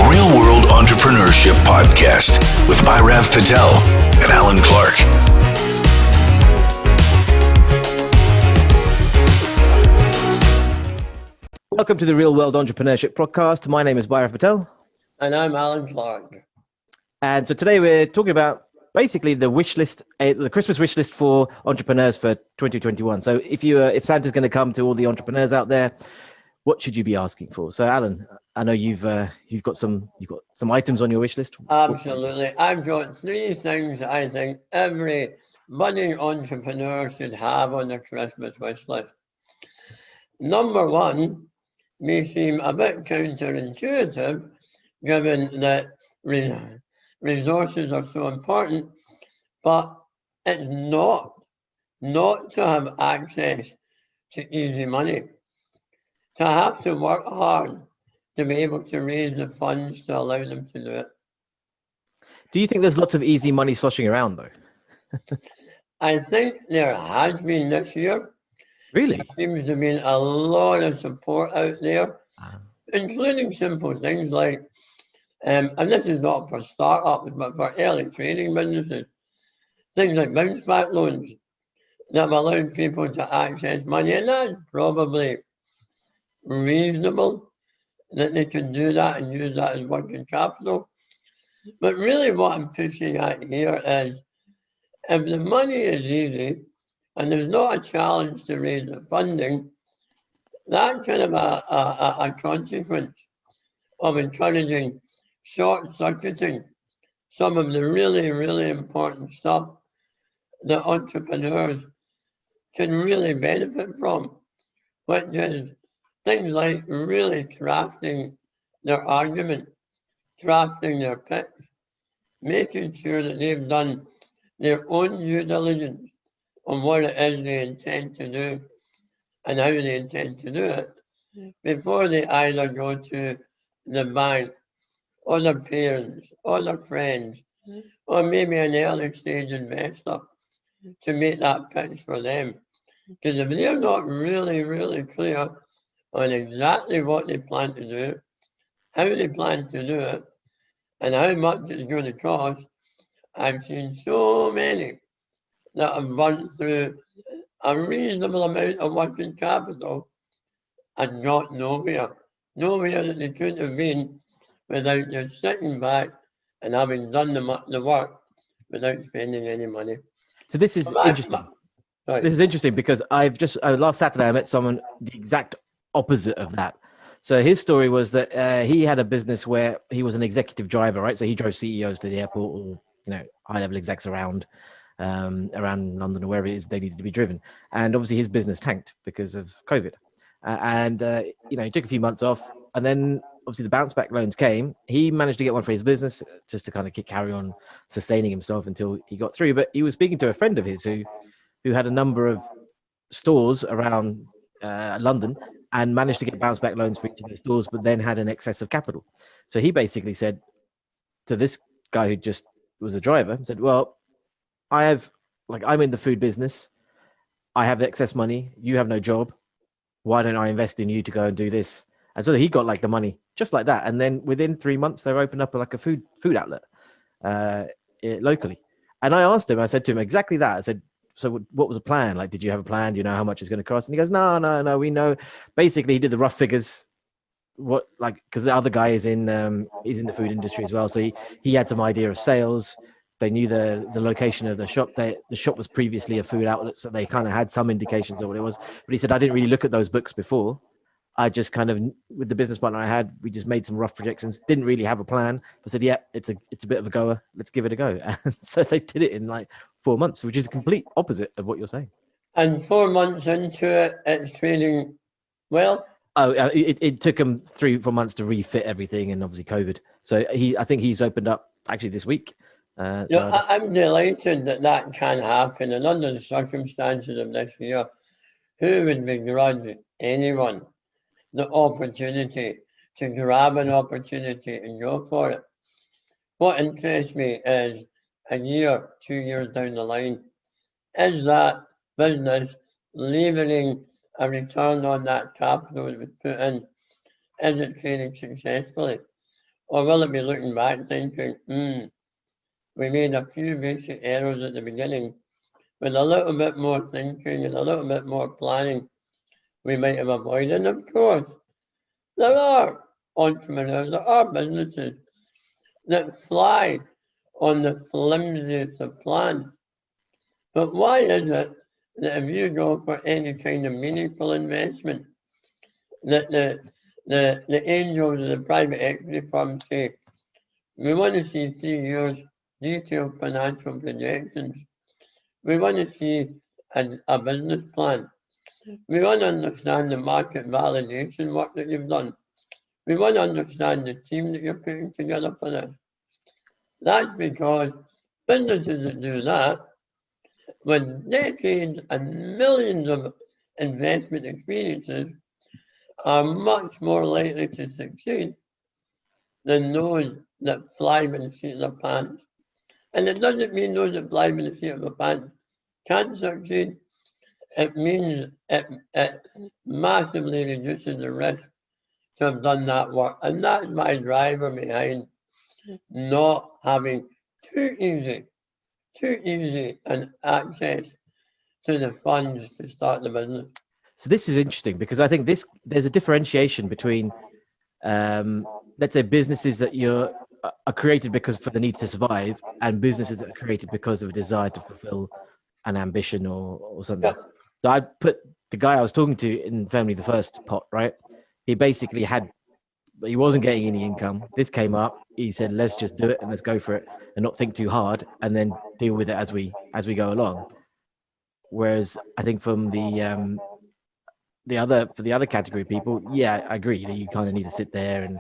the Real World Entrepreneurship Podcast with Bhairav Patel and Alan Clark. Welcome to the Real World Entrepreneurship Podcast. My name is Bhairav Patel. And I'm Alan Clark. And so today we're talking about basically the wish list, the Christmas wish list for entrepreneurs for 2021. So if Santa's going to come to all the entrepreneurs out there, what should you be asking for? So Alan, I know you've got some items on your wish list. Absolutely. I've got three things I think every budding entrepreneur should have on their Christmas wish list. Number one may seem a bit counterintuitive, given that resources are so important, but it's not to have access to easy money. To have to work hard to be able to raise the funds to allow them to do it. Do you think there's lots of easy money sloshing around though? I think there has been this year. Really? There seems to be a lot of support out there, including simple things like, and this is not for startups, but for early trading businesses, things like bounce back loans that have allowed people to access money, and that's probably reasonable that they can do that and use that as working capital. But really what I'm pushing at here is, if the money is easy and there's not a challenge to raise the funding, that's kind of a consequence of encouraging short-circuiting some of the really, really important stuff that entrepreneurs can really benefit from, which is things like really crafting their argument, crafting their pitch, making sure that they've done their own due diligence on what it is they intend to do and how they intend to do it before they either go to the bank or their parents or their friends or maybe an early stage investor to make that pitch for them. Because if they're not really, really clear on exactly what they plan to do, how they plan to do it, and how much it's going to cost, I've seen so many that have run through a reasonable amount of working capital and got nowhere that they could have been without just sitting back and having done the work without spending any money. So this is interesting. This is interesting because last Saturday I met someone the exact opposite of that. So his story was that he had a business where he was an executive driver, right? So he drove CEOs to the airport, or high-level execs around London or wherever it is they needed to be driven. And obviously his business tanked because of COVID. He took a few months off, and then obviously the bounce back loans came. He managed to get one for his business just to kind of carry on sustaining himself until he got through. But he was speaking to a friend of his who had a number of stores around London and managed to get bounce back loans for each of those stores, but then had an excess of capital. So he basically said to this guy who just was a driver, said, well, I'm in the food business. I have excess money. You have no job. Why don't I invest in you to go and do this? And so he got the money just like that. And then within 3 months, they opened up a food outlet locally. And I asked him, I said to him exactly that. I said, so what was the plan? Did you have a plan? Do you know how much it's going to cost? And he goes, no, we know. Basically, he did the rough figures. Because the other guy is in the food industry as well. So he had some idea of sales. They knew the location of the shop. The shop was previously a food outlet, so they kind of had some indications of what it was. But he said, I didn't really look at those books before. I just kind of, with the business partner I had, we just made some rough projections. Didn't really have a plan, but said, yeah, it's a bit of a goer. Let's give it a go. And so they did it in 4 months, which is a complete opposite of what you're saying. And 4 months into it, it's trading well. Oh, it took him 3-4 months to refit everything, and obviously COVID. So I think he's opened up actually this week. I'm delighted that can happen, and under the circumstances of this year, who would begrudge anyone the opportunity to grab an opportunity and go for it? What interests me is a year, 2 years down the line, is that business leveraging a return on that capital it was put in? Is it trading successfully? Or will it be looking back thinking, we made a few basic errors at the beginning. With a little bit more thinking and a little bit more planning, we might have avoided. And of course, there are entrepreneurs, there are businesses that fly on the flimsiest of plans. But why is it that if you go for any kind of meaningful investment, that the angels of the private equity firms say, we want to see 3 years detailed financial projections. We want to see a business plan. We want to understand the market validation work that you've done. We want to understand the team that you're putting together for this. That's because businesses that do that, with decades and millions of investment experiences, are much more likely to succeed than those that fly by the seat of their pants. And it doesn't mean those that fly by the seat of their pants can't succeed. It means it massively reduces the risk to have done that work. And that's my driver behind not having too easy an access to the funds to start the business. So this is interesting because I think there's a differentiation between, let's say, businesses that are created because for the need to survive, and businesses that are created because of a desire to fulfill an ambition or something. Yeah. So I put the guy I was talking to in Family the First pot, right? He basically he wasn't getting any income. This came up. He said, let's just do it and let's go for it and not think too hard and then deal with it as we go along. Whereas I think from the other category of people, yeah, I agree that you kind of need to sit there and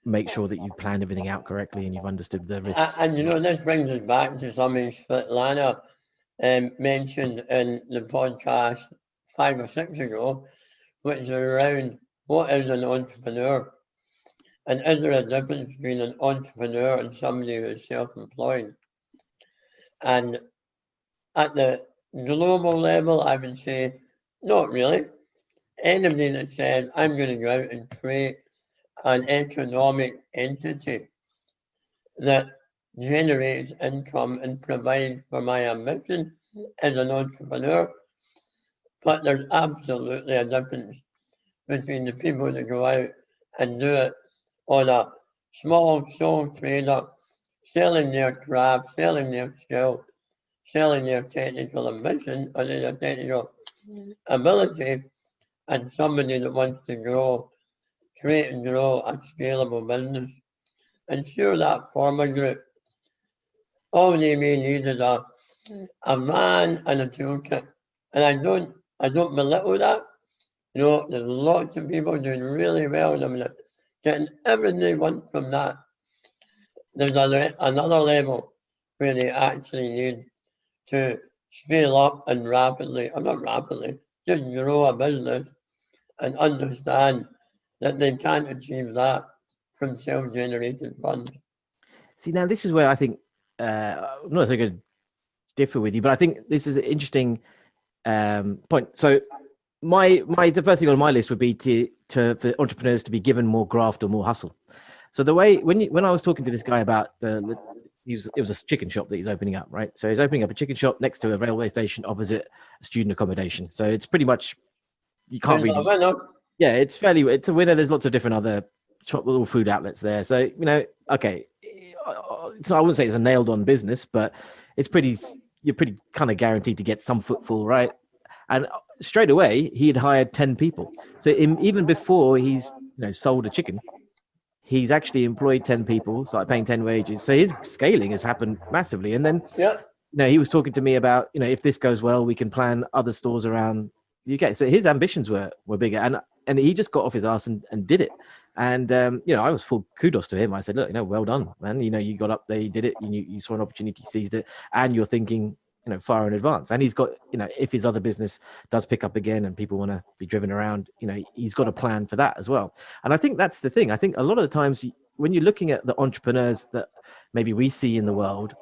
make sure that you've planned everything out correctly and you've understood the risks. And this brings us back to something Svetlana mentioned in the podcast 5 or 6 ago, which is around what is an entrepreneur, and is there a difference between an entrepreneur and somebody who is self-employed? And at the global level, I would say not really. Anybody that says I'm going to go out and create an economic entity that generates income and provides for my ambition as an entrepreneur. But there's absolutely a difference between the people that go out and do it on a small sole trader, selling their craft, selling their skill, selling their technical ambition or their technical ability, and somebody that wants to create and grow a scalable business. And sure, that former group, all they may need is a van and a toolkit. And I don't belittle that. You know, there's lots of people doing really well in them, getting everything they want from that. There's another level where they actually need to scale up and not rapidly, just grow a business and understand that they can't achieve that from self-generated funds. See, now this is where I think, I'm not so going to differ with you, but I think this is an interesting point. So the first thing on my list would be for entrepreneurs to be given more graft or more hustle. So the way, when I was talking to this guy about it was a chicken shop that he's opening up, right? So he's opening up a chicken shop next to a railway station opposite a student accommodation. So it's pretty much, you can't really, yeah, it's a winner. There's lots of different other little food outlets there. So, okay. So I wouldn't say it's a nailed on business, but you're pretty kind of guaranteed to get some footfall, right? And straight away he had hired 10 people. So even before he's, sold a chicken, he's actually employed 10 people, started paying 10 wages. So his scaling has happened massively. And then, he was talking to me about, if this goes well, we can plan other stores around the UK. So his ambitions were bigger, and he just got off his ass and did it. And, I was full kudos to him. I said, look, well done, man. You got up there, you did it, you saw an opportunity, seized it, and you're thinking, far in advance. And he's got, if his other business does pick up again and people want to be driven around, he's got a plan for that as well. And I think that's the thing. I think a lot of the times when you're looking at the entrepreneurs that maybe we see in the world,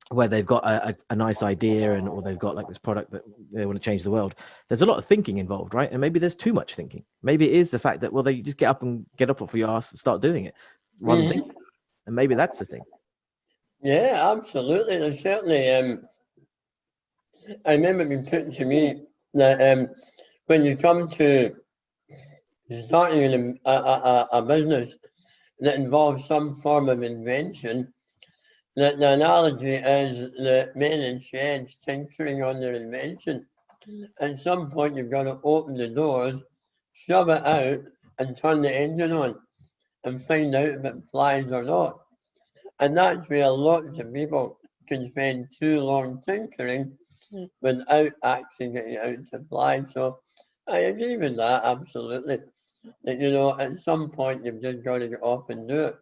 where they've got a nice idea or they've got like this product that they want to change the world, there's a lot of thinking involved, right? And maybe there's too much thinking. Maybe it is the fact that, well, they just get up off your ass and start doing it. rather than thinking. And maybe that's the thing. Yeah, absolutely. There's certainly, I remember it being put to me that when you come to starting a business that involves some form of invention, that the analogy is the men in sheds tinkering on their invention. At some point, you've got to open the doors, shove it out, and turn the engine on and find out if it flies or not. And that's where lots of people can spend too long tinkering without actually getting out to fly. So I agree with that, absolutely. That, at some point you've just got to get off and do it.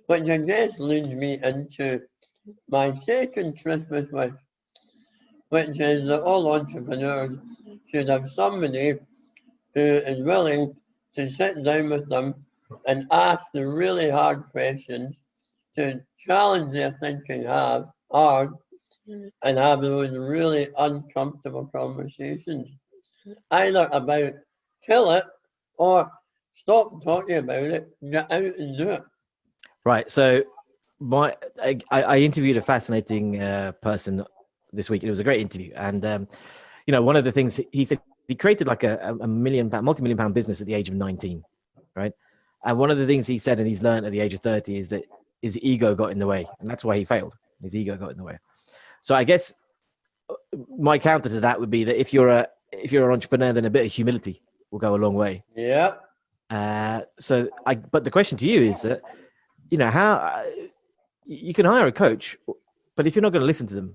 Which I guess leads me into my second Christmas wish, which is that all entrepreneurs should have somebody who is willing to sit down with them and ask the really hard questions, to challenge their thinking hard, and have those really uncomfortable conversations, either about kill it or stop talking about it, get out and do it. Right. So I interviewed a fascinating person this week. It was a great interview. And, one of the things he said, he created like a multi-million pound business at the age of 19, right? And one of the things he said, and he's learned at the age of 30, is that his ego got in the way. And that's why he failed. His ego got in the way. So I guess my counter to that would be that if you're an entrepreneur, then a bit of humility will go a long way. Yeah. But the question to you is that, how you can hire a coach, but if you're not going to listen to them,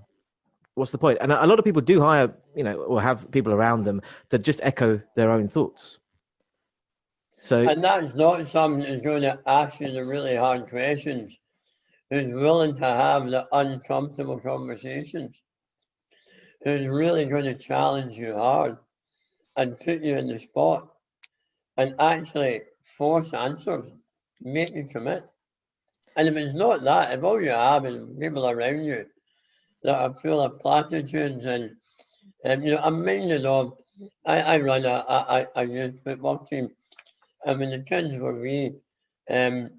what's the point? And a lot of people do hire, or have people around them that just echo their own thoughts. And that's not someone who's going to ask you the really hard questions, who's willing to have the uncomfortable conversations, who's really going to challenge you hard and put you in the spot and actually force answers, make you commit. And if it's not that, if all you have is people around you that are full of platitudes and I'm minded of, I run a youth football team, and when the kids were wee, there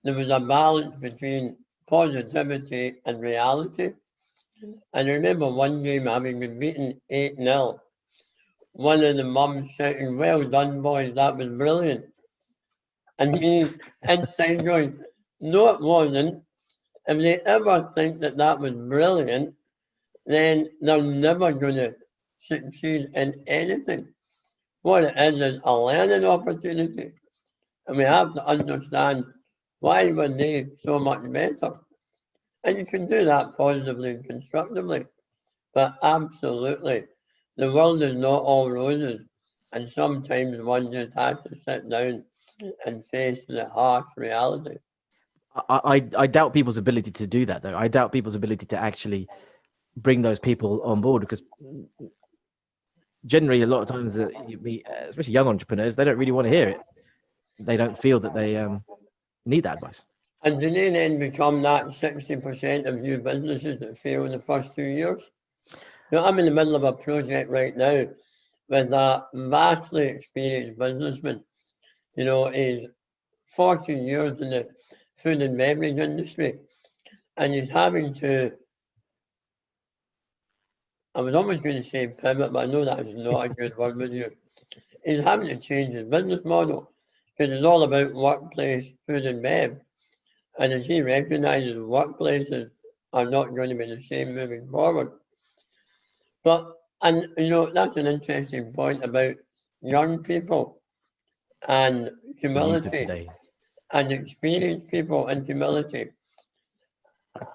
was a balance between positivity and reality. And I remember one game having been beaten 8-0, one of the mums shouting, "Well done, boys, that was brilliant." And me inside going, "No, it wasn't. If they ever think that was brilliant, then they're never going to succeed in anything. What it is a learning opportunity. And we have to understand why were they so much better. And you can do that positively and constructively. But absolutely, the world is not all roses. And sometimes one just has to sit down and face the harsh reality. I doubt people's ability to do that, though. I doubt people's ability to actually bring those people on board, because generally a lot of times especially young entrepreneurs, they don't really want to hear it. They don't feel that they need that advice. And do they then become that 60% of new businesses that fail in the first 2 years? I'm in the middle of a project right now with a vastly experienced businessman. He's 40 years in the food and beverage industry, and he's having to, I was almost going to say pivot, but I know that's not a good word with you. He's having to change his business model because it's all about workplace food and bev. And as he recognizes, workplaces are not going to be the same moving forward. And that's an interesting point about young people and humility and experienced people and humility.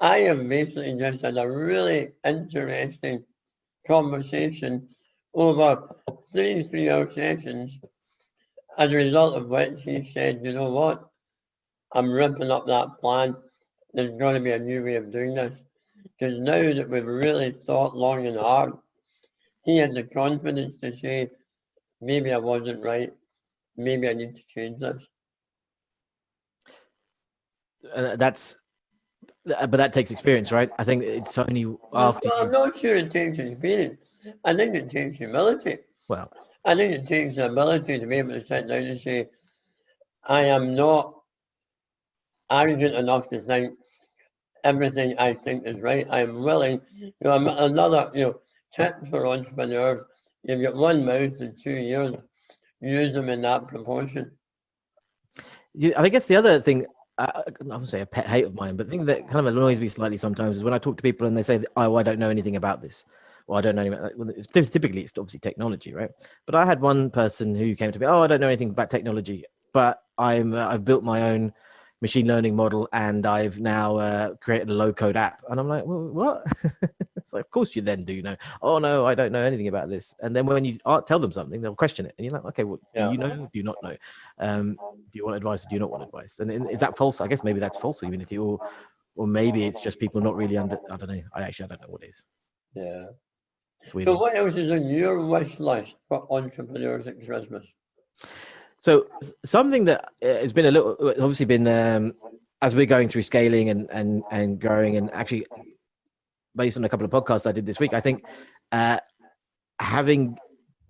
I have basically just had a really interesting conversation over 3-hour sessions, as a result of which he said, "You know what? I'm ripping up that plan. There's going to be a new way of doing this." Because now that we've really thought long and hard, he had the confidence to say, "Maybe I wasn't right. Maybe I need to change this." But that takes experience, right? I think it's only after. I'm not sure it takes experience. I think it takes humility. Well, I think it takes the ability to be able to sit down and say, "I am not arrogant enough to think everything I think is right. I'm willing, another, tip for entrepreneurs, you've got one mouth and 2 ears, use them in that proportion. I guess the other thing, I wouldn't say a pet hate of mine, but the thing that kind of annoys me slightly sometimes is when I talk to people and they say, "Oh, I don't know anything about this," or "I don't know anything about that." Well, typically it's obviously technology, right? But I had one person who came to me, "Oh, I don't know anything about technology, but I've built my own machine learning model and I've now created a low-code app." And I'm like, "Well, what?" It's like, of course you then do know. "Oh no, I don't know anything about this." And then when you tell them something, they'll question it, and you're like, "Okay, well, do you know? Do you not know? Do you want advice? Or do you not want advice?" And is that false? I guess maybe that's false humility, or maybe it's just people not really I don't know. I don't know what it is. Yeah. It's weird. So what else is on your wish list for entrepreneurs at Christmas? So something that has been obviously been as we're going through scaling and growing, and actually based on a couple of podcasts I did this week, I think having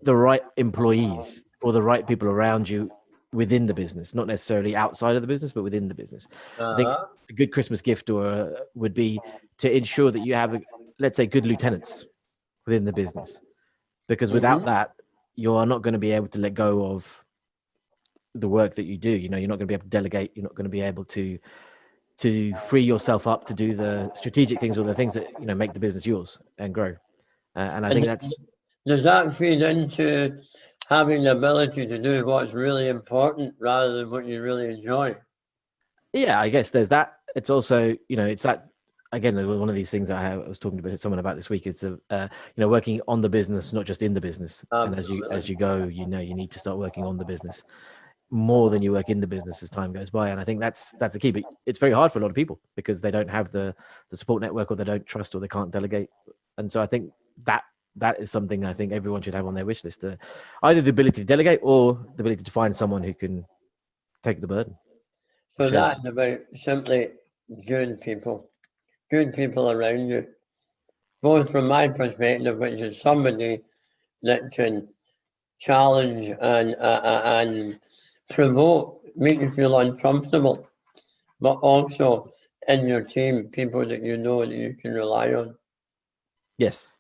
the right employees or the right people around you within the business, not necessarily outside of the business, but within the business. I think a good Christmas gift would be to ensure that you have, let's say, good lieutenants within the business, because without that, you are not going to be able to let go of the work that you do. You're not going to be able to delegate. You're not going to be able to free yourself up to do the strategic things or the things that make the business yours and grow. And I think does that feed into having the ability to do what's really important rather than what you really enjoy? Yeah, I guess there's that. It's also, it's that, again, one of these things that I was talking to someone about this week is, working on the business, not just in the business. Absolutely. And as you go, you need to start working on the business more than you work in the business as time goes by. And I think that's the key, but it's very hard for a lot of people because they don't have the support network, or they don't trust, or they can't delegate. And so I think that is something I think everyone should have on their wish list, either the ability to delegate or the ability to find someone who can take the burden. So that's about simply good people around you, both from my perspective, which is somebody that can challenge and provoke, make you feel uncomfortable, but also in your team, people that you know that you can rely on. Yes,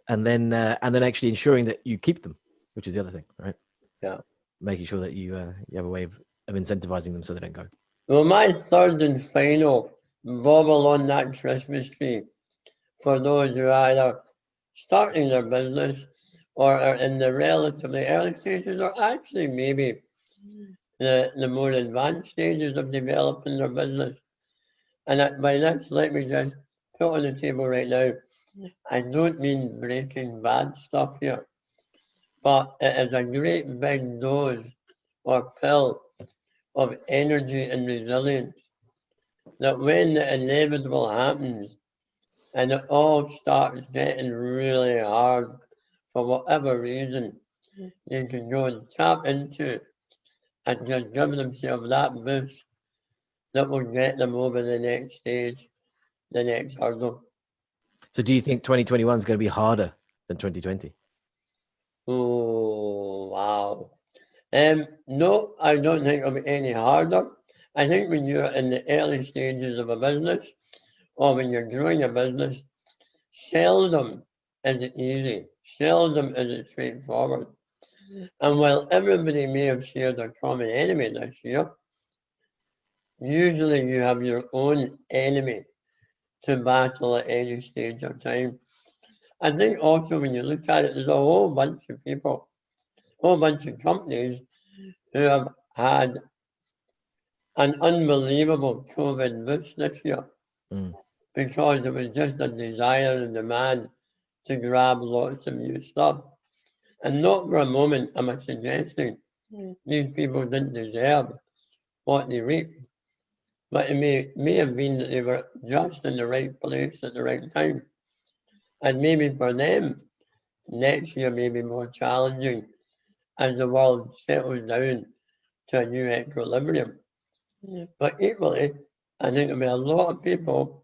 and then actually ensuring that you keep them, which is the other thing, right? Yeah, making sure that you have a way of incentivizing them so they don't go. Well, my third and final bubble on that Christmas tree for those who are either starting their business or are in the relatively early stages, or actually maybe the more advanced stages of developing their business. And by this, let me just put on the table right now, I don't mean Breaking Bad stuff here, but it is a great big dose or pill of energy and resilience that when the inevitable happens and it all starts getting really hard for whatever reason, they can go and tap into it and just give themselves that boost that will get them over the next stage, the next hurdle. So do you think 2021 is going to be harder than 2020? Oh, wow. No, I don't think it'll be any harder. I think when you're in the early stages of a business or when you're growing a business, seldom is it easy, seldom is it straightforward. And while everybody may have shared a common enemy this year, usually you have your own enemy to battle at any stage of time. I think also when you look at it, there's a whole bunch of people, a whole bunch of companies who have had an unbelievable COVID boost this year because it was just a desire and demand to grab lots of new stuff. And not for a moment am I suggesting these people didn't deserve what they reaped, but it may have been that they were just in the right place at the right time. And maybe for them, next year may be more challenging as the world settles down to a new equilibrium. But equally, I think there'll be a lot of people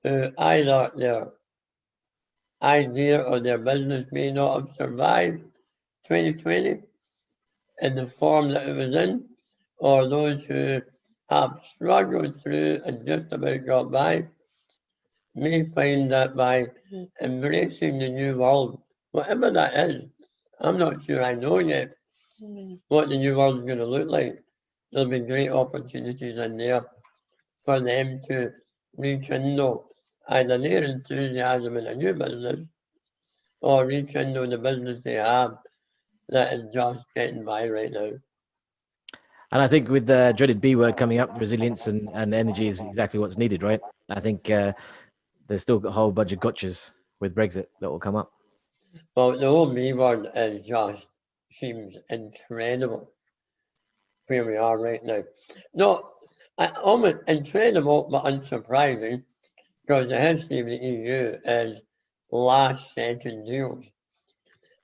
who either their idea or their business may not have survived 2020 in the form that it was in, or those who have struggled through and just about got by may find that by embracing the new world, whatever that is, I'm not sure I know yet what the new world is going to look like. There'll be great opportunities in there for them to rekindle either their enthusiasm in a new business or rekindle the business they have that is just getting by right now. And I think with the dreaded B word coming up, resilience and energy is exactly what's needed, right? I think there's still a whole bunch of gotchas with Brexit that will come up. Well, the whole B word is just seems incredible where we are right now. No, almost incredible but unsurprising because the history of the EU is last second deals.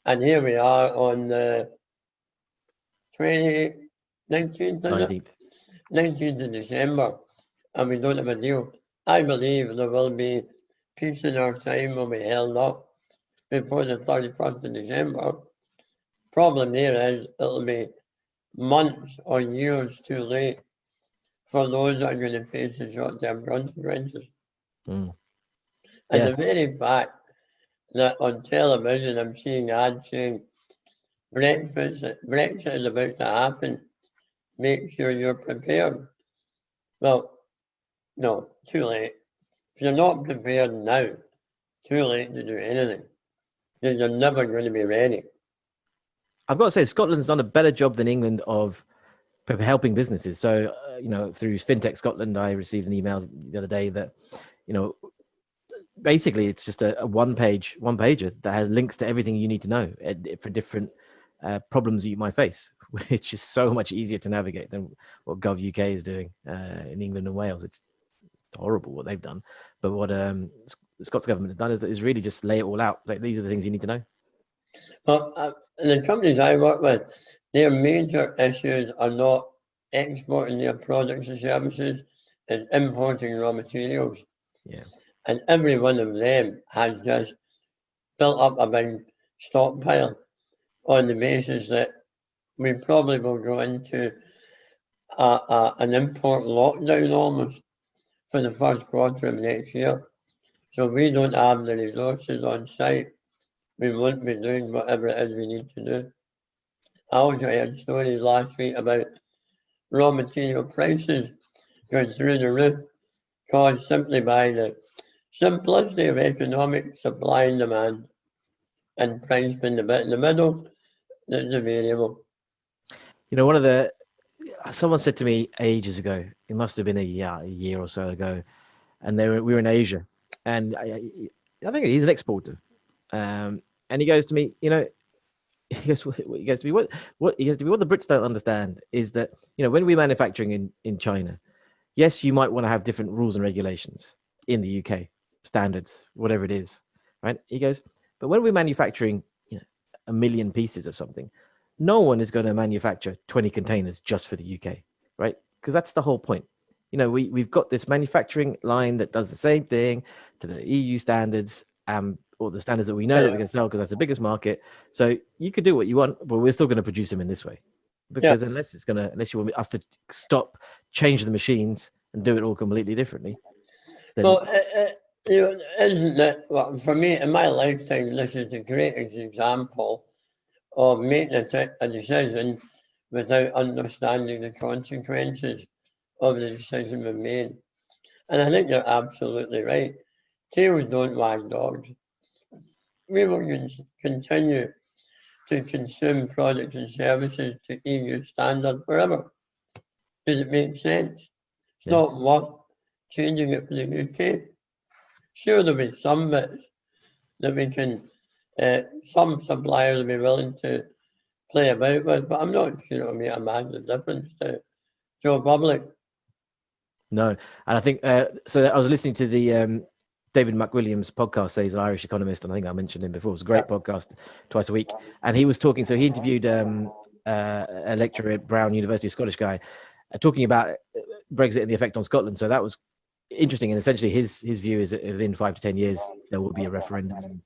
And here we are on the 19th, 19th of December, and we don't have a deal. I believe there will be peace in our time will be held up before the 31st of December. Problem there is it'll be months or years too late for those that are going to face the short-term consequences. Mm. And the very fact that on television I'm seeing ads saying Brexit is about to happen, make sure you're prepared. Well, no, too late. If you're not prepared now, too late to do anything. You're never going to be ready. I've got to say, Scotland's done a better job than England of helping businesses. So, through FinTech Scotland, I received an email the other day that, basically it's just a one-pager that has links to everything you need to know for different problems that you might face, which is so much easier to navigate than what Gov UK is doing in England and Wales. It's horrible what they've done. But what the Scots government have done is really just lay it all out. Like, these are the things you need to know. Well, the companies I work with, their major issues are not exporting their products and services, and importing raw materials. Yeah. And every one of them has just built up a big stockpile on the basis that we probably will go into an import lockdown almost for the first quarter of next year. So we don't have the resources on site. We won't be doing whatever it is we need to do. I also heard stories last week about raw material prices going through the roof, caused simply by the simplicity of economic supply and demand, and price being the bit in the middle that's a variable. Someone said to me ages ago, it must have been a year or so ago, and we were in Asia, and I think he's an exporter, and he goes to me, he goes to me, what the Brits don't understand is that, when we're manufacturing in China, yes, you might want to have different rules and regulations in the UK, standards, whatever it is, right? He goes, but when we're manufacturing, 1 million pieces of something, no one is going to manufacture 20 containers just for the UK, right? Because that's the whole point. We've got this manufacturing line that does the same thing to the EU standards, or the standards that we know that we're going to sell, because that's the biggest market. So you could do what you want, but we're still going to produce them in this way. Because unless you want us to stop, change the machines and do it all completely differently. Then... Well, isn't that, well, for me, in my lifetime, this is the greatest example of making a decision without understanding the consequences of the decision we made. And I think you're absolutely right. Tails don't wag dogs. We will continue to consume products and services to EU standard forever. Does it make sense? It's not worth changing it for the UK. Sure, there'll be some bits that we can, some suppliers will be willing to play about with, but I'm not sure it'll make a massive difference to the public. No, and I think so. I was listening to the David McWilliams podcast. So he's an Irish economist, and I think I mentioned him before. It's a great podcast, twice a week. And he was talking. So he interviewed a lecturer at Brown University, a Scottish guy, talking about Brexit and the effect on Scotland. So that was interesting. And essentially, his view is that within 5 to 10 years there will be a referendum.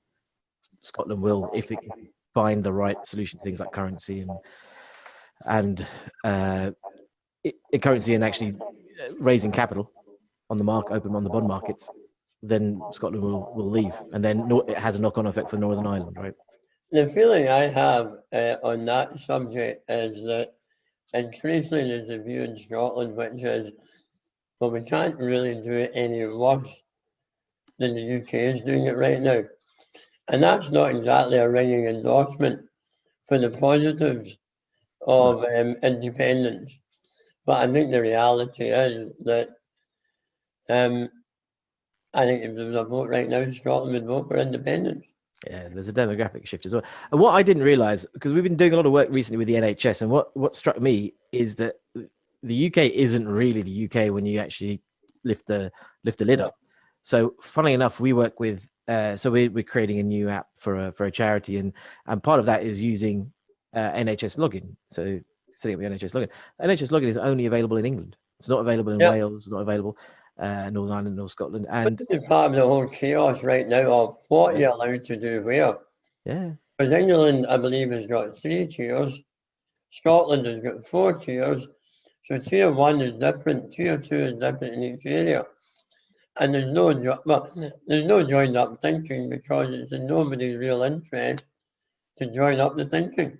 Scotland will, if it can find the right solution to things like currency and currency, and actually raising capital on the market, open on the bond markets, then Scotland will leave, and then it has a knock-on effect for Northern Ireland, right? The feeling I have on that subject is that increasingly there's a view in Scotland which is, well, we can't really do it any worse than the UK is doing it right now. And that's not exactly a ringing endorsement for the positives of independence. But I think the reality is that I think if there was a vote right now, Scotland would vote for independence. Yeah, there's a demographic shift as well. And what I didn't realize, because we've been doing a lot of work recently with the NHS, and what struck me is that the UK isn't really the UK when you actually lift the lid up. So funnily enough, we work with, so we're creating a new app for a charity, and part of that is using NHS login. So setting up the NHS login. NHS login is only available in England. It's not available in Wales. It's not available Northern Ireland, North Scotland. And this is part of the whole chaos right now of what you're allowed to do where. Yeah. Because England, I believe, has got 3 tiers. Scotland has got 4 tiers. So tier 1 is different, tier 2 is different in each area. And there's no joined up thinking because it's in nobody's real interest to join up the thinking.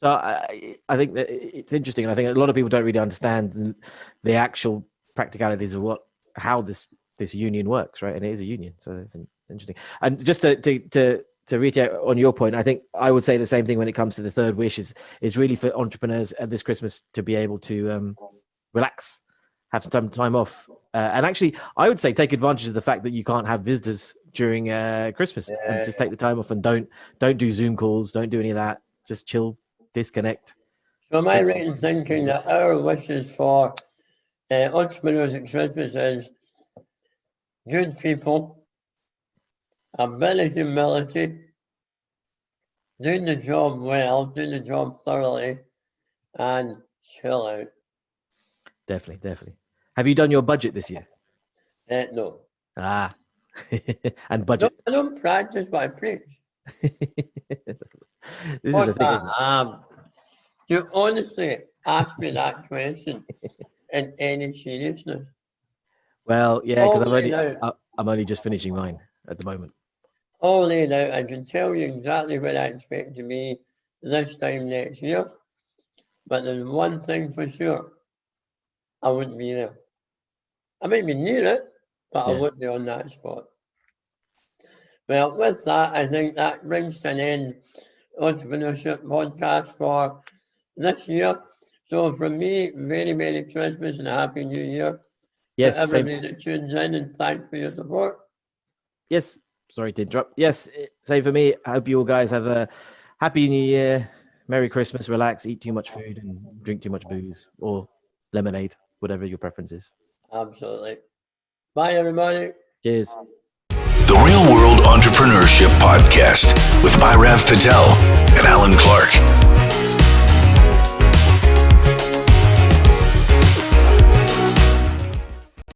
So I think that it's interesting, and I think a lot of people don't really understand the actual practicalities of how this union works, right? And it is a union, so it's interesting. And just to reiterate on your point, I think I would say the same thing when it comes to the third wish is really for entrepreneurs at this Christmas to be able to relax, have some time off, and actually I would say take advantage of the fact that you can't have visitors during Christmas, and just take the time off and don't do Zoom calls, don't do any of that, just chill, disconnect. So am I right in thinking that our wishes for entrepreneurs at Christmas is good people, a bit of humility, doing the job well, doing the job thoroughly, and chill out? Definitely. Have you done your budget this year? No. And budget. I don't practice what I preach. This is the thing, isn't it? You honestly ask me that question in any seriousness? Well, yeah, because I'm only just finishing mine at the moment. All laid out. I can tell you exactly where I expect to be this time next year. But there's one thing for sure. I wouldn't be there. I might be near it, but I wouldn't be on that spot. Well, with that, I think that brings to an end Entrepreneurship Podcast for this year. So from me, very Merry Christmas and a Happy New Year. Yes. To everybody that tunes in, and thanks for your support. Yes. Sorry to interrupt. Yes. Same for me. I hope you all guys have a Happy New Year. Merry Christmas. Relax. Eat too much food and drink too much booze or lemonade, whatever your preference is. Absolutely. Bye, everybody. Cheers. The Real World Entrepreneurship Podcast with Bhairav Patel and Alan Clark.